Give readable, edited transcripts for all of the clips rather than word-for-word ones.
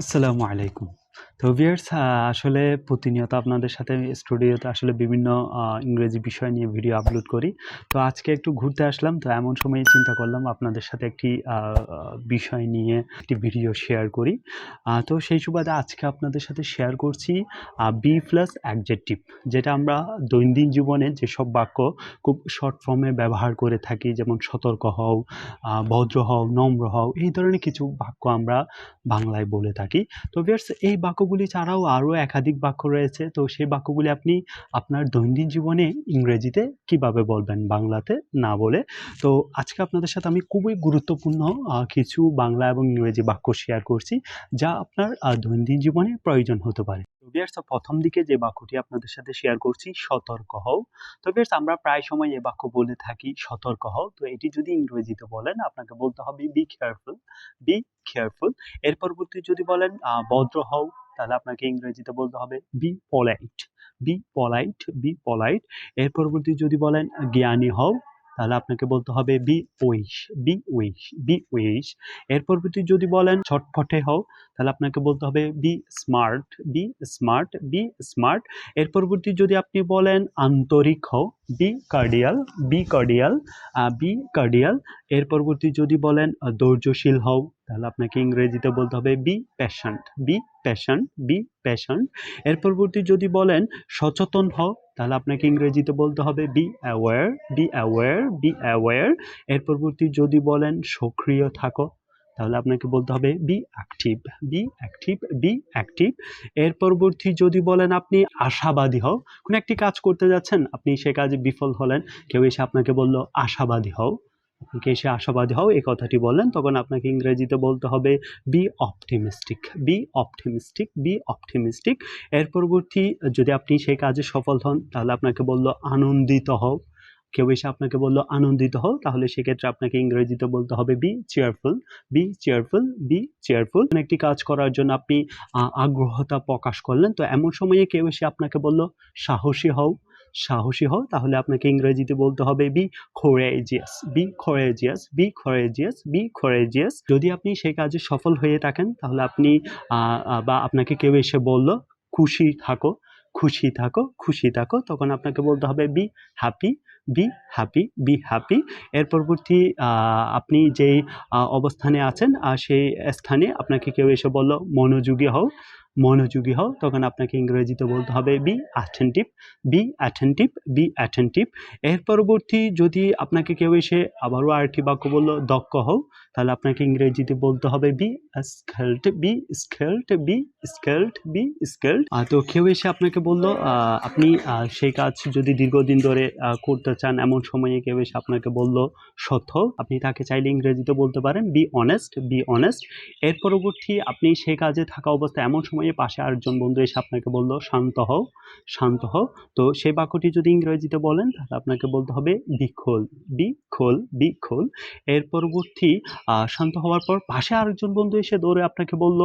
আসসালামু আলাইকুম। তো ভিউয়ার্স আসলে প্রতিনিয়ত আপনাদের সাথে স্টুডিওতে আসলে বিভিন্ন ইংরেজি বিষয় নিয়ে ভিডিও আপলোড করি। তো আজকে একটু ঘুরতে আসলাম। তো এমন সময়ে চিন্তা করলাম আপনাদের সাথে একটি বিষয় নিয়ে একটি ভিডিও শেয়ার করি। তো সেই সুবাদে আজকে আপনাদের সাথে শেয়ার করছি বি প্লাস অ্যাডজেক্টিভ, যেটা আমরা দৈনন্দিন জীবনে যেসব বাক্য খুব শর্ট ফর্মে ব্যবহার করে থাকি, যেমন সতর্ক হও, ভদ্র হও, নম্র হও, এই ধরনের কিছু বাক্য আমরা বাংলায় বলে থাকি। তো ভিউয়ার্স, এই বাক্যগুলি ছাড়াও আরও একাধিক বাক্য রয়েছে। তো সেই বাক্যগুলি আপনি আপনার দৈনন্দিন জীবনে ইংরেজিতে কিভাবে বলবেন বাংলাতে না বলে। তো আজকে আপনাদের সাথে আমি খুবই গুরুত্বপূর্ণ কিছু বাংলা এবং ইংরেজি বাক্য শেয়ার করছি, যা আপনার দৈনন্দিন জীবনে প্রয়োজন হতে পারে। তো ভিউয়ার্স, প্রথম দিকে যে বাক্যটি আপনাদের সাথে শেয়ার করছি, সতর্ক হও। তো ভিউয়ার্স, আমরা প্রায় সময় এই বাক্য বলে থাকি, সতর্ক হও। তো এটি যদি ইংরেজিতে বলেন, আপনাকে বলতে হবে বি কেয়ারফুল, বি কেয়ারফুল। এর পরবর্তী যদি বলেন ভদ্র হও, তাহলে আপনাকে ইংরেজিতে বলতে হবে be polite, be polite, be polite. এর পরবর্তী যদি বলেন জ্ঞানী হও, তাহলে আপনাকে বলতে হবে be wish, be wish, be wish. এর পরবর্তী যদি বলেন ছটফটে হও, তাহলে আপনাকে বলতে হবে be smart, be smart, be smart. এর পরবর্তী যদি আপনি বলেন আন্তরিক হও, be cordial, be cordial, be cordial. এর পরবর্তী যদি বলেন ধৈর্যশীল হও, তাহলে আপনাকে ইংরেজিতে বলতে হবে বি প্যাশন্ট, বি প্যাশন্ট, বি প্যাশন্ট। এর পরবর্তী যদি বলেন সচেতন হও, তাহলে আপনাকে ইংরেজিতে বলতে হবে be aware, be aware, be aware. এর পরবর্তী যদি বলেন সক্রিয় থাকো, তাহলে আপনাকে বলতে হবে be active, be active, be active. এর পরবর্তী যদি বলেন আপনি আশাবাদী হও, কোনো একটি কাজ করতে যাচ্ছেন, আপনি সে কাজে বিফল হলেন, কেউ এসে আপনাকে বলল আশাবাদী হও, আপনি এসে আশাবাদী হও এই কথাটি বললেন, তখন আপনাকে ইংরেজিতে বলতে হবে B optimistic, B optimistic, B optimistic. এর পরবর্তী যদি আপনি সেই কাজে সফল হন, তাহলে আপনাকে বলল আনন্দিত হও, কেউ এসে আপনাকে বলল আনন্দিত হও, তাহলে সেক্ষেত্রে আপনাকে ইংরেজিতে বলতে হবে be cheerful, be cheerful, be cheerful. একটি কাজ করার জন্য আপনি আগ্রহতা প্রকাশ করলেন, তো এমন সময়ে কেউ এসে আপনাকে বলল সাহসী হও, সাহসী হও, তাহলে আপনাকে ইংরেজিতে বলতে হবে be courageous, be courageous, be courageous, be courageous। যদি আপনি সেই কাজে সফল হয়ে থাকেন, তাহলে আপনি বা আপনাকে কেউ এসে বলল খুশি থাকো, খুশি থাকো, খুশি থাকো, তখন আপনাকে বলতে হবে be happy, be happy, be happy. এর পরবর্তী আপনি যেই অবস্থানে আছেন সেই স্থানে আপনাকে কেউ এসে বলল মনোযোগী হও, মনোযোগী হও, তখন আপনাকে ইংরেজিতে বলতে হবে be attentive, be attentive, be attentive. এর পরবর্তী যদি আপনাকে কেউ এসে আবারও আরেকটি বাক্য বলল দক্ষ হও, তাহলে আপনাকে ইংরেজিতে বলতে হবে be skilled, be skilled, be skilled, be skilled. তো কেউ এসে আপনাকে বলল আপনি সেই কাজ যদি দীর্ঘদিন ধরে করতে চান, এমন সময়ে কেউ এসে আপনাকে বলল সৎ হও, আপনি তাকে চাইলে ইংরেজিতে বলতে পারেন বি অনেস্ট, বি অনেস্ট। এর পরবর্তী আপনি সেই কাজে থাকা অবস্থায় এমন সময়ে পাশে আরেকজন বন্ধু এসে আপনাকে বলল শান্ত হও, শান্ত হও, তো সেই বাক্যটি যদি ইংরেজিতে বলেন, তাহলে আপনাকে বলতে হবে বি কুল, বি কুল, বি কুল। এর পরবর্তী শান্ত হওয়ার পর পাশে আরেকজন বন্ধু এসে দৌড়ে আপনাকে বলল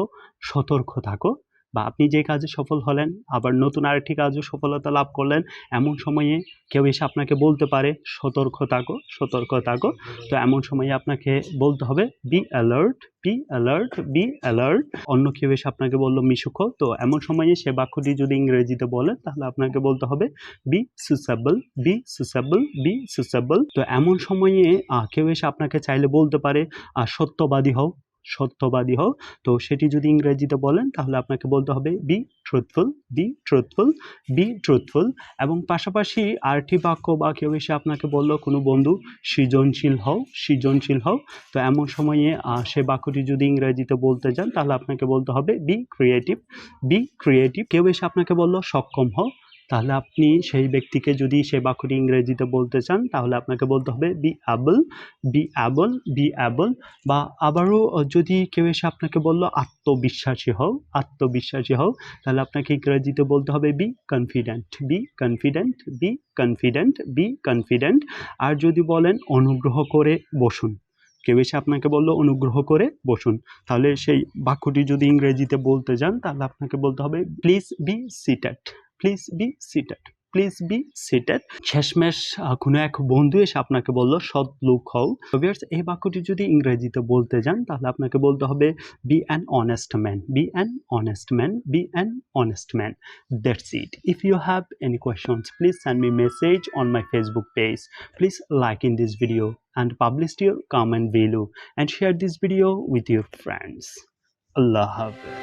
সতর্ক থাকো, বা আপনি যে কাজে সফল হলেন আবার নতুন আরেকটি কাজে সফলতা লাভ করলেন, এমন সময়ে কেউ এসে আপনাকে বলতে পারে সতর্ক থাকো, সতর্ক থাকো, তো এমন সময়ে আপনাকে বলতে হবে be alert, be alert, be alert. অন্য কেউ এসে আপনাকে বলল মিশুক, তো এমন সময়ে সে বাক্যটি যদি ইংরেজিতে বলেন, তাহলে আপনাকে বলতে হবে বি সুসেবল, বি সুসেবল, বি সুসেবল। তো এমন সময়ে কেউ এসে আপনাকে চাইলে বলতে পারে সত্যবাদী হও, সত্যবাদী হও, তো সেটি যদি ইংরেজিতে বলেন, তাহলে আপনাকে বলতে হবে B truthful, B truthful, B truthful. এবং পাশাপাশি আরেকটি বাক্য বা কেউ এসে আপনাকে বলল কোনো বন্ধু সৃজনশীল হও, সৃজনশীল হও, তো এমন সময়ে সে বাক্যটি যদি ইংরেজিতে বলতে যান, তাহলে আপনাকে বলতে হবে বি ক্রিয়েটিভ, বি ক্রিয়েটিভ। কেউ এসে আপনাকে বলল সক্ষম হও, তাহলে আপনি সেই ব্যক্তিকে যদি সে বাক্যটি ইংরেজিতে বলতে চান, তাহলে আপনাকে বলতে হবে be able, be able, be able. বা আবারও যদি কেউ এসে আপনাকে বলল আত্মবিশ্বাসী হও, আত্মবিশ্বাসী হও, তাহলে আপনাকে ইংরেজিতে বলতে হবে be confident, be confident, be confident, be confident. আর যদি বলেন অনুগ্রহ করে বসুন, কেউ এসে আপনাকে বলল অনুগ্রহ করে বসুন, তাহলে সেই বাক্যটি যদি ইংরেজিতে বলতে যান, তাহলে আপনাকে বলতে হবে please be seated, please be seated. Please be seated. শেষমেশ কোনো এক বন্ধু এসে আপনাকে বলল সৎ লোক হও। ভিউয়ার্স, এই বাক্যটি যদি ইংরেজিতে বলতে যান তাহলে আপনাকে বলতে হবে be an honest man, be an honest man, be an honest man. That's it. If you have any questions, please send me message on my Facebook page. Please like in this video and publish your comment below and share this video with your friends. Allah Hafiz.